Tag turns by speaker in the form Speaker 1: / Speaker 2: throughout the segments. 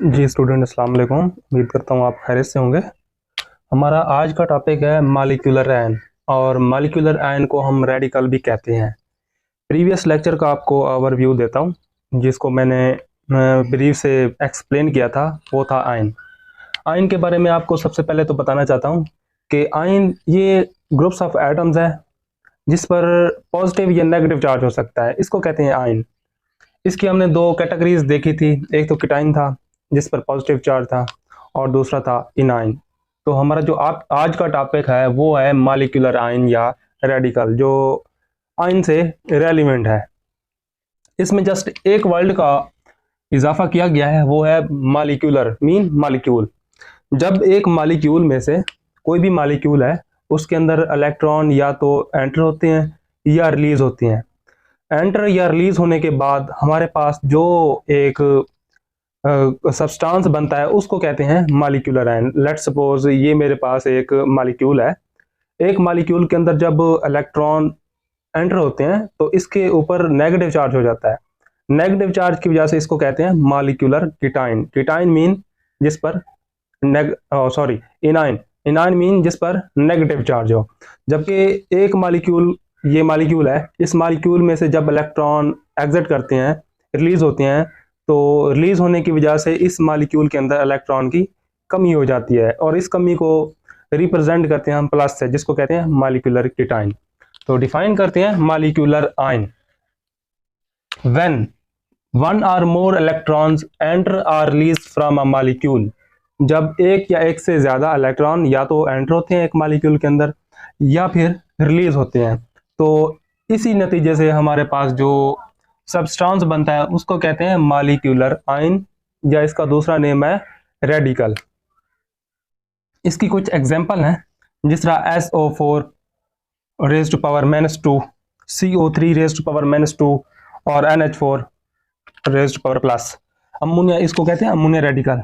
Speaker 1: जी student, अस्सलाम वालेकुम। उम्मीद करता हूँ आप खैरियत से होंगे। हमारा आज का टॉपिक है मॉलिक्यूलर आयन, और मॉलिक्यूलर आयन को हम रेडिकल भी कहते हैं। प्रीवियस लेक्चर का आपको ओवरव्यू देता हूँ, जिसको मैंने ब्रीफ से एक्सप्लेन किया था। वो था आयन। आयन के बारे में आपको सबसे पहले तो बताना चाहता हूँ कि आयन ये ग्रुप्स ऑफ एटम्स है जिस पर पॉजिटिव या नेगेटिव चार्ज हो सकता है, इसको कहते हैं आयन। इसकी हमने दो कैटेगरीज देखी थी, एक तो कीटाइन था जिस पर पॉजिटिव चार्ज था, और दूसरा था इनाइन। तो हमारा जो आज का टॉपिक है वो है मॉलिक्यूलर आयन या रेडिकल, जो आयन से रेलिवेंट है। इसमें जस्ट एक वर्ड का इजाफा किया गया है, वो है मॉलिक्यूलर, मीन मॉलिक्यूल। जब एक मॉलिक्यूल में से कोई भी मॉलिक्यूल है, उसके अंदर इलेक्ट्रॉन या तो एंटर होते हैं या रिलीज होते हैं। एंटर या रिलीज होने के बाद हमारे पास जो एक सब्सटेंस बनता है उसको कहते हैं मॉलिक्यूलर आयन। लेट्स सपोज ये मेरे पास एक मॉलिक्यूल है। एक मॉलिक्यूल के अंदर जब इलेक्ट्रॉन एंटर होते हैं तो इसके ऊपर नेगेटिव चार्ज हो जाता है। नेगेटिव चार्ज की वजह से इसको कहते हैं मॉलिक्यूलर कीटाइन। कीटाइन मीन जिस पर इनाइन। इनाइन मीन जिस पर नेगेटिव चार्ज हो। जबकि एक मॉलिक्यूल, ये मॉलिक्यूल है, इस मॉलिक्यूल में से जब इलेक्ट्रॉन एग्जिट करते हैं, रिलीज होते हैं, तो रिलीज होने की वजह से इस मॉलिक्यूल के अंदर इलेक्ट्रॉन की कमी हो जाती है, और इस कमी को रिप्रेजेंट करते हैं हम प्लस से, जिसको कहते हैं मॉलिक्यूलर कीटाइन। तो डिफाइन करते हैं molecular ion. When one or more electrons enter और रिलीज फ्रॉम अ मॉलिक्यूल, जब एक या एक से ज्यादा इलेक्ट्रॉन या तो एंटर होते हैं एक मॉलिक्यूल के अंदर या फिर रिलीज होते हैं, तो इसी नतीजे से हमारे पास जो सब्सटेंस बनता है उसको कहते हैं मॉलिक्यूलर आयन, या इसका दूसरा नेम है रेडिकल। इसकी कुछ एग्जांपल हैं, जिस तरह SO4 raise to power -2, CO3 raise to power -2, और NH4 raise to power plus. Ammonia, इसको कहते हैं अमोनिया रेडिकल।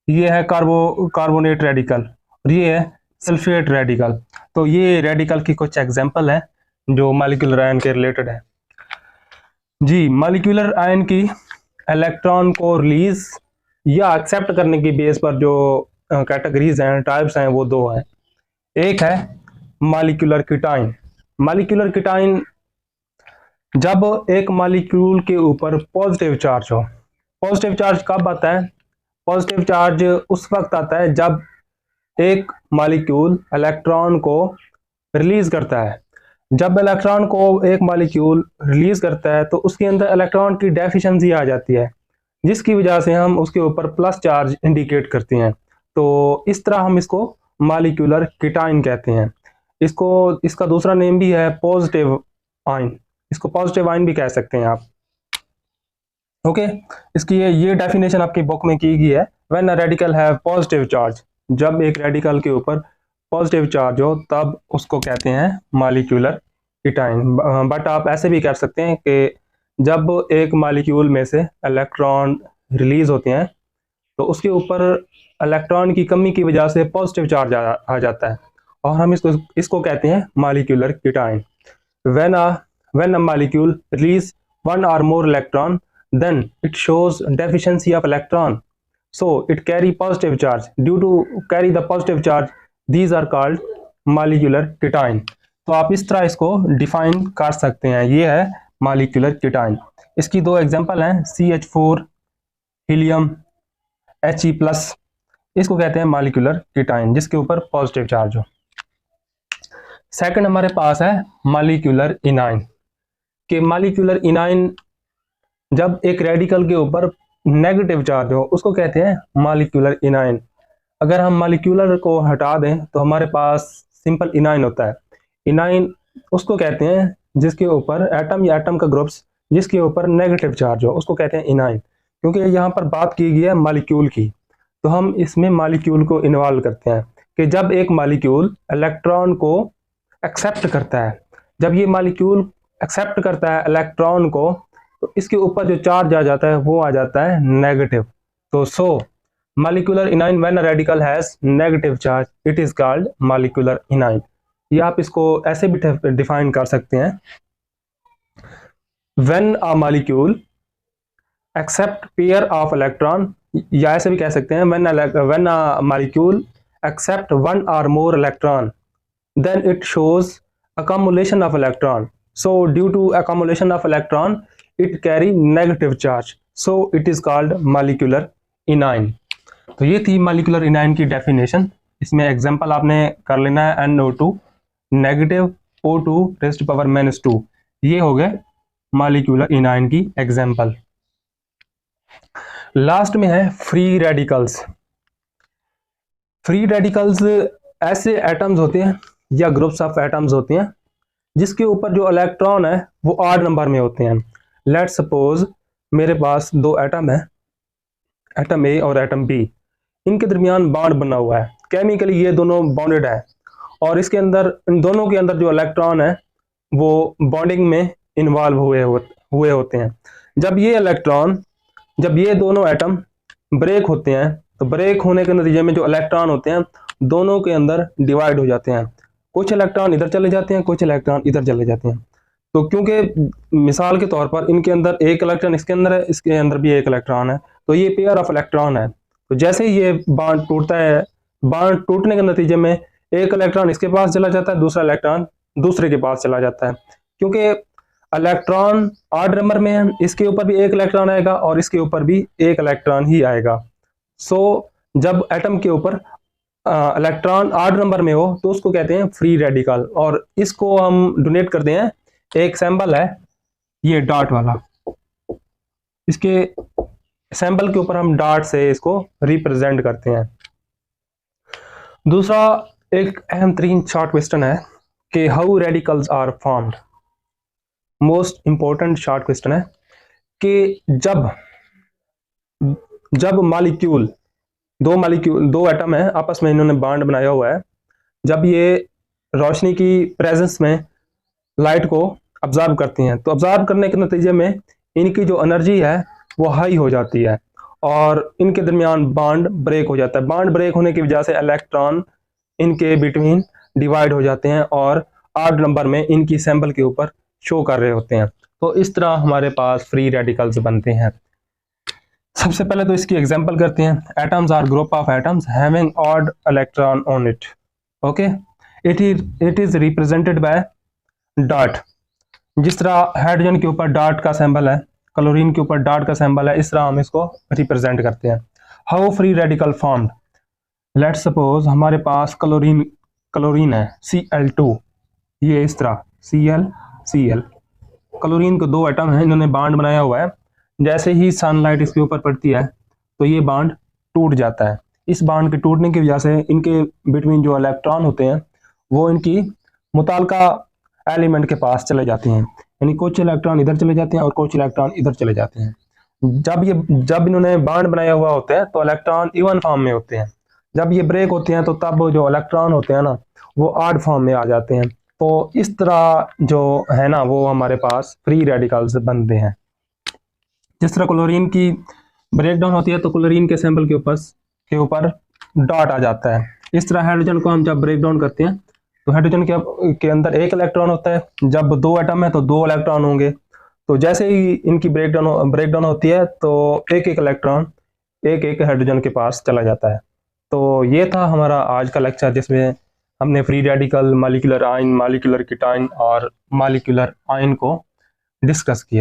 Speaker 1: ये है कार्बोनेट रेडिकल, और ये है सल्फेट रेडिकल। तो ये रेडिकल की कुछ एग्जांपल है जो मॉलिक्यूलर आयन के रिलेटेड है। जी, मॉलिक्यूलर आयन की इलेक्ट्रॉन को रिलीज या एक्सेप्ट करने की बेस पर जो कैटेगरीज हैं, टाइप्स हैं, वो दो हैं। एक है मॉलिक्यूलर कीटाइन। मॉलिक्यूलर कीटाइन जब एक मॉलिक्यूल के ऊपर पॉजिटिव चार्ज हो। पॉजिटिव चार्ज कब आता है? पॉजिटिव चार्ज उस वक्त आता है जब एक मॉलिक्यूल इलेक्ट्रॉन को रिलीज करता है। जब इलेक्ट्रॉन को एक मॉलिक्यूल रिलीज करता है तो उसके अंदर इलेक्ट्रॉन की डेफिशिएंसी आ जाती है, जिसकी वजह से हम उसके ऊपर प्लस चार्ज इंडिकेट करते हैं। तो इस तरह हम इसको मॉलिक्यूलर कीटाइन कहते हैं। इसका दूसरा नेम भी है पॉजिटिव आयन। इसको पॉजिटिव आयन भी कह सकते हैं आप। ओके, इसकी ये डेफिनेशन आपकी बुक में की गई है। When a radical have positive charge, जब एक रेडिकल के ऊपर पॉजिटिव चार्ज हो तब उसको कहते हैं मॉलिक्यूलर कीटाइन। बट आप ऐसे भी कह सकते हैं कि जब एक मॉलिक्यूल में से इलेक्ट्रॉन रिलीज होते हैं तो उसके ऊपर इलेक्ट्रॉन की कमी की वजह से पॉजिटिव चार्ज आ जाता है, और हम इसको कहते हैं molecular cation. When a molecule release one or more electron, then it shows deficiency of electron, so it carry positive charge. Due to carry the positive charge, these are called molecular कीटाइन। तो आप इस तरह इसको define कर सकते हैं। ये है मॉलिक्यूलर कीटाइन। इसकी दो एग्जांपल हैं, CH4 हीलियम He+, इसको कहते हैं मॉलिक्यूलर कीटाइन जिसके ऊपर पॉजिटिव चार्ज हो। सेकंड हमारे पास है मॉलिक्यूलर इनाइन। कि मॉलिक्यूलर इनाइन जब एक रेडिकल के ऊपर नेगेटिव चार्ज हो उसको कहते हैं मॉलिक्यूलर इनाइन। अगर हम मॉलिक्यूलर को हटा दें तो हमारे पास सिंपल इनाइन होता है। इनाइन उसको कहते हैं जिसके ऊपर एटम या एटम का ग्रुप्स जिसके ऊपर नेगेटिव चार्ज हो, उसको कहते हैं इनाइन। क्योंकि यहाँ पर बात की गई है मॉलिक्यूल की, तो हम इसमें मॉलिक्यूल को इन्वॉल्व करते हैं कि जब एक मॉलिक्यूल इलेक्ट्रॉन को एक्सेप्ट करता है, जब ये मॉलिक्यूल एक्सेप्ट करता है इलेक्ट्रॉन को, तो इसके ऊपर जो चार्ज आ जाता है वो आ जाता है नेगेटिव। तो so molecular anion when a radical has negative charge, it is called molecular anion. ये आप इसको ऐसे भी डिफाइन कर सकते हैं, when a molecule accept pair of electron, या ऐसे भी कह सकते हैं when a molecule accept one or more electron then it shows accumulation of electron. So due to accumulation of electron it carry negative charge, so it is called molecular anion. तो ये थी molecular anion की definition. इसमें example आपने कर लेना है NO2 negative O2 raised to power -2, ये हो गए molecular anion की एग्जांपल। लास्ट में है फ्री रेडिकल्स। फ्री रेडिकल्स ऐसे एटम्स होते हैं या ग्रुप्स ऑफ एटम्स होते हैं जिसके ऊपर जो इलेक्ट्रॉन है वो ऑड नंबर में होते हैं। लेट्स सपोज मेरे पास दो एटम है, एटम ए और एटम बी, इनके दरमियान बॉन्ड बना हुआ है, केमिकली ये दोनों बॉन्डेड है और इसके अंदर इन दोनों के अंदर जो इलेक्ट्रॉन है वो बॉन्डिंग में इन्वॉल्व हुए होते हैं। जब ये दोनों एटम ब्रेक होते हैं तो ब्रेक होने के नतीजे में जो इलेक्ट्रॉन होते हैं दोनों के अंदर डिवाइड हो जाते हैं, कुछ इलेक्ट्रॉन इधर चले जाते हैं, कुछ इलेक्ट्रॉन इधर चले जाते हैं। तो क्योंकि मिसाल के तौर पर इनके अंदर एक इलेक्ट्रॉन इसके अंदर है, इसके अंदर भी एक इलेक्ट्रॉन है, तो ये पेयर ऑफ इलेक्ट्रॉन है। तो जैसे ही ये बॉन्ड टूटता है, बॉन्ड टूटने के नतीजे में एक इलेक्ट्रॉन इसके पास चला जाता है, दूसरा इलेक्ट्रॉन दूसरे के पास चला जाता है। क्योंकि इलेक्ट्रॉन ऑड नंबर में है, इसके ऊपर भी एक इलेक्ट्रॉन आएगा और इसके ऊपर भी एक इलेक्ट्रॉन ही आएगा। सो जब एटम के ऊपर इलेक्ट्रॉन ऑड नंबर में हो तो उसको कहते हैं फ्री रेडिकल, और इसको हम डोनेट करते हैं। एक सिंबल है ये डॉट वाला, इसके सिंबल के ऊपर हम डॉट से इसको रिप्रेजेंट करते हैं। दूसरा एक अहम तरीन शॉर्ट क्वेश्चन है कि how radicals are formed. Most important short question है कि जब मॉलिक्यूल दो एटम है आपस में इन्होंने बॉन्ड बनाया हुआ है, जब ये रोशनी की प्रेजेंस में लाइट को ऑब्जर्व करती हैं तो ऑब्जर्व करने के नतीजे में इनकी जो एनर्जी है वो हाई हो जाती है और इनके दरमियान बॉन्ड ब्रेक हो जाता है। बॉन्ड ब्रेक होने की वजह से इलेक्ट्रॉन इनके बिटवीन डिवाइड हो जाते हैं और ऑड नंबर में इनकी सिंबल के ऊपर शो कर रहे होते हैं। तो इस तरह हमारे पास फ्री रेडिकल्स बनते हैं। सबसे पहले तो इसकी एग्जांपल करते हैं। Atoms or group of atoms having odd electron on it. Okay, it is represented by dot. जिस तरह हाइड्रोजन के ऊपर डॉट का सिंबल है, क्लोरीन के ऊपर डॉट का सिंबल है, इस तरह हम इसको रिप्रेजेंट करते हैं। How free radical formed. Let's suppose हमारे पास क्लोरीन है Cl2, ये इस तरह Cl क्लोरीन के दो एटम हैं, इन्होंने बॉन्ड बनाया हुआ है। जैसे ही सनलाइट इसके ऊपर पड़ती है तो ये बॉन्ड टूट जाता है। इस बॉन्ड के टूटने की वजह से इनके बिटवीन जो इलेक्ट्रॉन होते हैं वो इनकी मुताल्लिका एलिमेंट के पास चले जाते हैं, यानी कुछ इलेक्ट्रॉन इधर चले जाते हैं और कुछ इलेक्ट्रॉन इधर चले जाते हैं। जब इन्होंने बॉन्ड बनाया हुआ होता है तो इलेक्ट्रॉन इवन फॉर्म में होते हैं। जब ये ब्रेक होते हैं तो तब जो इलेक्ट्रॉन होते हैं ना वो ऑड फॉर्म में आ जाते हैं। तो इस तरह जो है ना वो हमारे पास फ्री रेडिकल्स बनते हैं। जिस तरह क्लोरीन की ब्रेकडाउन होती है तो क्लोरीन के सिंबल के ऊपर डॉट आ जाता है। इस तरह हाइड्रोजन को हम जब ब्रेकडाउन करते हैं तो हाइड्रोजन के अंदर एक इलेक्ट्रॉन होता है, जब दो एटम है तो दो इलेक्ट्रॉन होंगे। तो जैसे ही इनकी ब्रेकडाउन होती है तो एक इलेक्ट्रॉन एक हाइड्रोजन के पास चला जाता है। तो ये था हमारा आज का लेक्चर जिसमें हमने free radical, molecular ion, molecular cation और मॉलिक्यूलर आयन को डिस्कस किया।